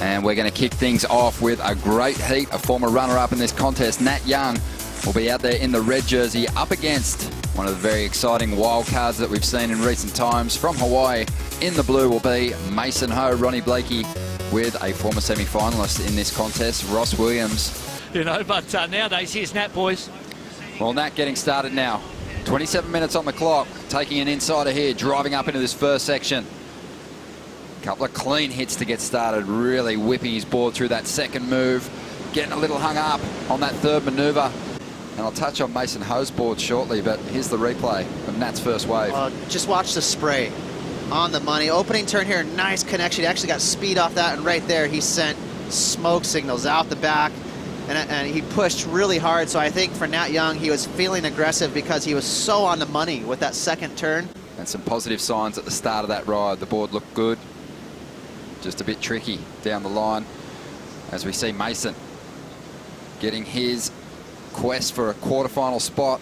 And we're going to kick things off with a great heat. A former runner-up in this contest, Nat Young, will be out there in the red jersey up against one of the very exciting wild cards that we've seen in recent times. From Hawaii, in the blue will be Mason Ho, Ronnie Blakey, with a former semi-finalist in this contest, Ross Williams. You know, but nowadays, here's Nat, boys. Well, Nat getting started now. 27 minutes on the clock, taking an insider here, driving up into this first section. Couple of clean hits to get started, really whipping his board through that second move, getting a little hung up on that third maneuver. And I'll touch on Mason Ho's board shortly, but here's the replay of Nat's first wave. Just watch the spray. On the money. Opening turn here, nice connection. He actually got speed off that, and right there he sent smoke signals out the back. And he pushed really hard, so I think for Nat Young, he was feeling aggressive because he was so on the money with that second turn. And some positive signs at the start of that ride. The board looked good. Just a bit tricky down the line as we see Mason getting his quest for a quarterfinal spot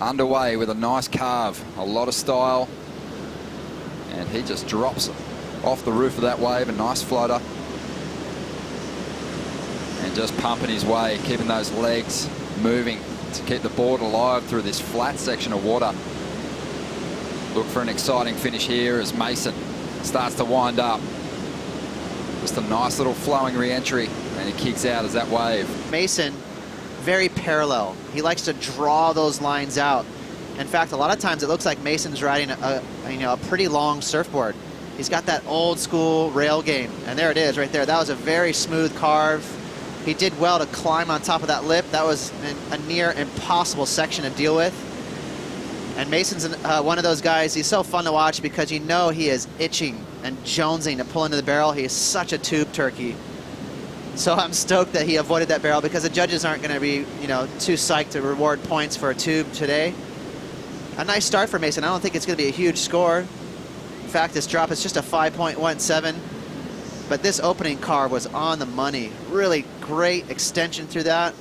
underway with a nice carve, a lot of style, and he just drops off the roof of that wave, a nice floater, and just pumping his way, keeping those legs moving to keep the board alive through this flat section of water. Look for an exciting finish here as Mason starts to wind up. Just a nice little flowing re-entry, and he kicks out as that wave. Mason, very parallel. He likes to draw those lines out. In fact, a lot of times it looks like Mason's riding a pretty long surfboard. He's got that old school rail game, and there it is right there. That was a very smooth carve. He did well to climb on top of that lip. That was a near impossible section to deal with. And Mason's one of those guys, he's so fun to watch because you know he is itching and jonesing to pull into the barrel. He is such a tube turkey. So I'm stoked that he avoided that barrel because the judges aren't going to be, too psyched to reward points for a tube today. A nice start for Mason. I don't think it's going to be a huge score. In fact, this drop is just a 5.17. But this opening carve was on the money. Really great extension through that.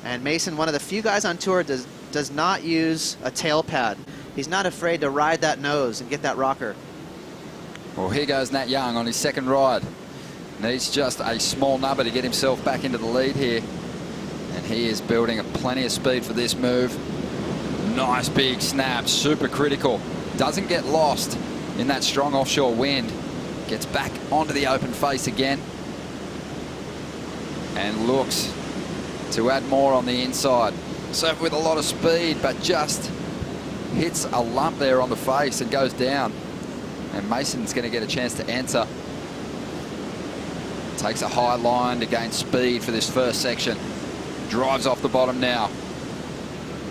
And Mason, one of the few guys on tour, does not use a tail pad. He's not afraid to ride that nose and get that rocker. Well, here goes Nat Young on his second ride. Needs just a small number to get himself back into the lead here. And he is building plenty of speed for this move. Nice big snap, super critical. Doesn't get lost in that strong offshore wind. Gets back onto the open face again. And looks to add more on the inside. Surf with a lot of speed, but just hits a lump there on the face and goes down. And Mason's going to get a chance to answer. Takes a high line to gain speed for this first section. Drives off the bottom now.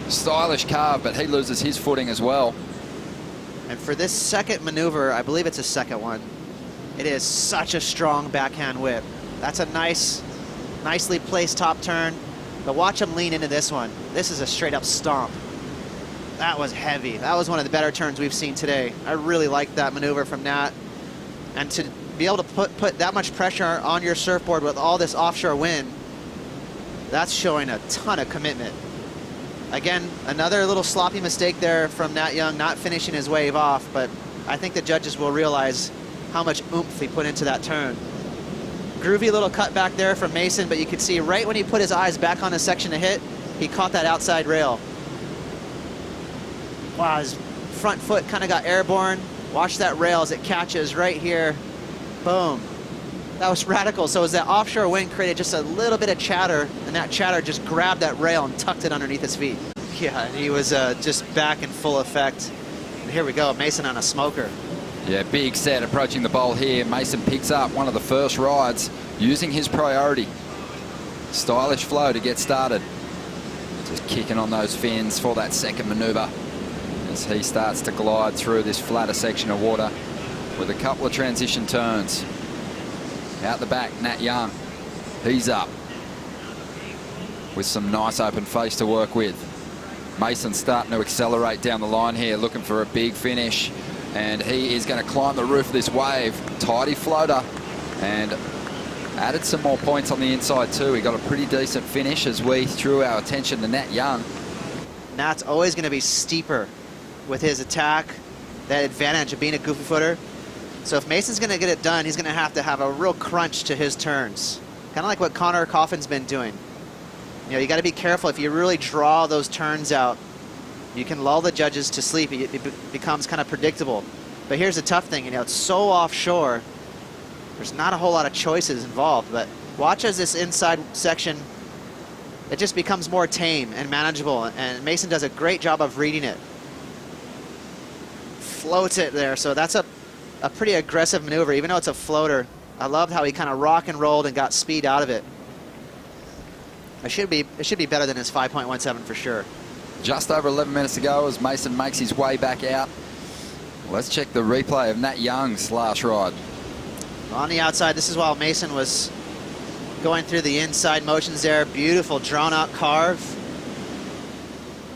Stylish carve, but he loses his footing as well. And for this second maneuver, I believe it's a second one, it is such a strong backhand whip. That's a nicely placed top turn. But watch him lean into this one. This is a straight up stomp. That was heavy. That was one of the better turns we've seen today. I really liked that maneuver from Nat. And to be able to put that much pressure on your surfboard with all this offshore wind, that's showing a ton of commitment. Again, another little sloppy mistake there from Nat Young, not finishing his wave off, but I think the judges will realize how much oomph he put into that turn. Groovy little cut back there from Mason, but you could see right when he put his eyes back on the section to hit, he caught that outside rail. Wow, his front foot kind of got airborne. Watch that rail as it catches right here. Boom. That was radical. So as that offshore wind created just a little bit of chatter, and that chatter just grabbed that rail and tucked it underneath his feet. Yeah, he was just back in full effect. And here we go, Mason on a smoker. Yeah, big set approaching the bowl here. Mason picks up one of the first rides using his priority. Stylish flow to get started. Just kicking on those fins for that second maneuver as he starts to glide through this flatter section of water with a couple of transition turns. Out the back, Nat Young. He's up with some nice open face to work with. Mason starting to accelerate down the line here, looking for a big finish. And he is going to climb the roof of this wave. Tidy floater. And added some more points on the inside too. He got a pretty decent finish as we threw our attention to Nat Young. Nat's always going to be steeper with his attack. That advantage of being a goofy footer. So if Mason's going to get it done, he's going to have a real crunch to his turns. Kind of like what Connor Coffin's been doing. You know, you got to be careful. If you really draw those turns out, you can lull the judges to sleep. It becomes kind of predictable. But here's the tough thing, you know, it's so offshore. There's not a whole lot of choices involved, but watch as this inside section, it just becomes more tame and manageable, and Mason does a great job of reading it. Floats it there, so that's a pretty aggressive maneuver, even though it's a floater. I love how he kind of rock and rolled and got speed out of it. It should be better than his 5.17 for sure. Just over 11 minutes to go as Mason makes his way back out. Let's check the replay of Nat Young's last ride. On the outside, this is while Mason was going through the inside motions there. Beautiful drawn out carve.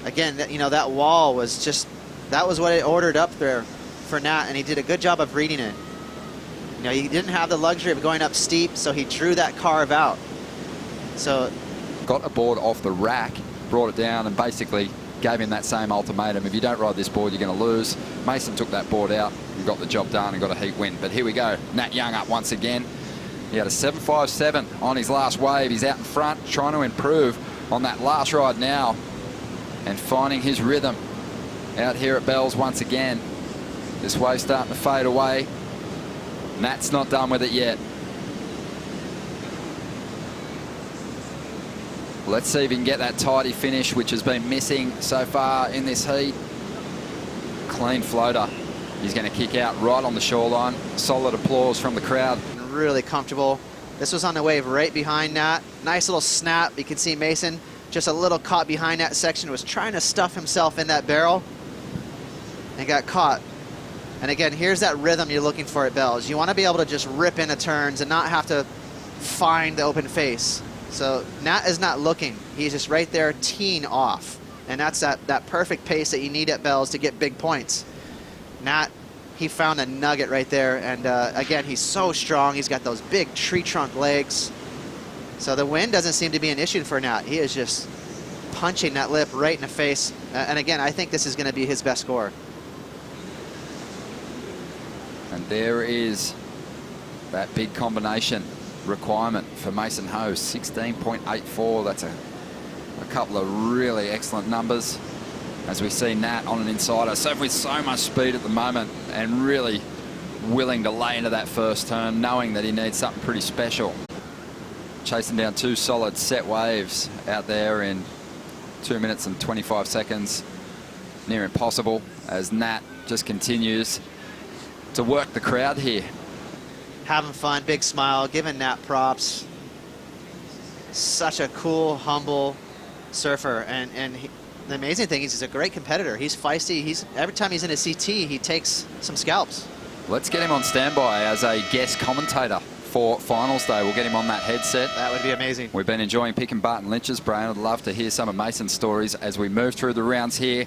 Again, you know, that wall was just, that was what it ordered up there for Nat, and he did a good job of reading it. You know, he didn't have the luxury of going up steep, so he drew that carve out. So got a board off the rack, brought it down, and basically gave him that same ultimatum. If you don't ride this board, you're going to lose. Mason took that board out and got the job done and got a heat win. But here we go. Nat Young up once again. He had a 7.57 on his last wave. He's out in front, trying to improve on that last ride now and finding his rhythm out here at Bells once again. This wave's starting to fade away. Nat's not done with it yet. Let's see if he can get that tidy finish, which has been missing so far in this heat. Clean floater. He's going to kick out right on the shoreline. Solid applause from the crowd. Really comfortable. This was on the wave right behind Nat. Nice little snap. You can see Mason just a little caught behind that section, was trying to stuff himself in that barrel and got caught. And again, here's that rhythm you're looking for at Bells. You want to be able to just rip into turns and not have to find the open face. So Nat is not looking. He's just right there teeing off. And that's that perfect pace that you need at Bells to get big points. Nat, he found a nugget right there. And again, he's so strong. He's got those big tree trunk legs. So the wind doesn't seem to be an issue for Nat. He is just punching that lip right in the face. And again, I think this is going to be his best score. And there is that big combination requirement for Mason Ho, 16.84. That's a couple of really excellent numbers as we see Nat on an insider. So with so much speed at the moment and really willing to lay into that first turn, knowing that he needs something pretty special. Chasing down two solid set waves out there in 2 minutes and 25 seconds. Near impossible as Nat just continues to work the crowd here. Having fun, big smile, giving Nat props. Such a cool, humble surfer, and the amazing thing is he's a great competitor. He's feisty. Every time he's in a CT, he takes some scalps. Let's get him on standby as a guest commentator for finals day. We'll get him on that headset. That would be amazing. We've been enjoying picking Barton Lynch's brain. I'd love to hear some of Mason's stories as we move through the rounds here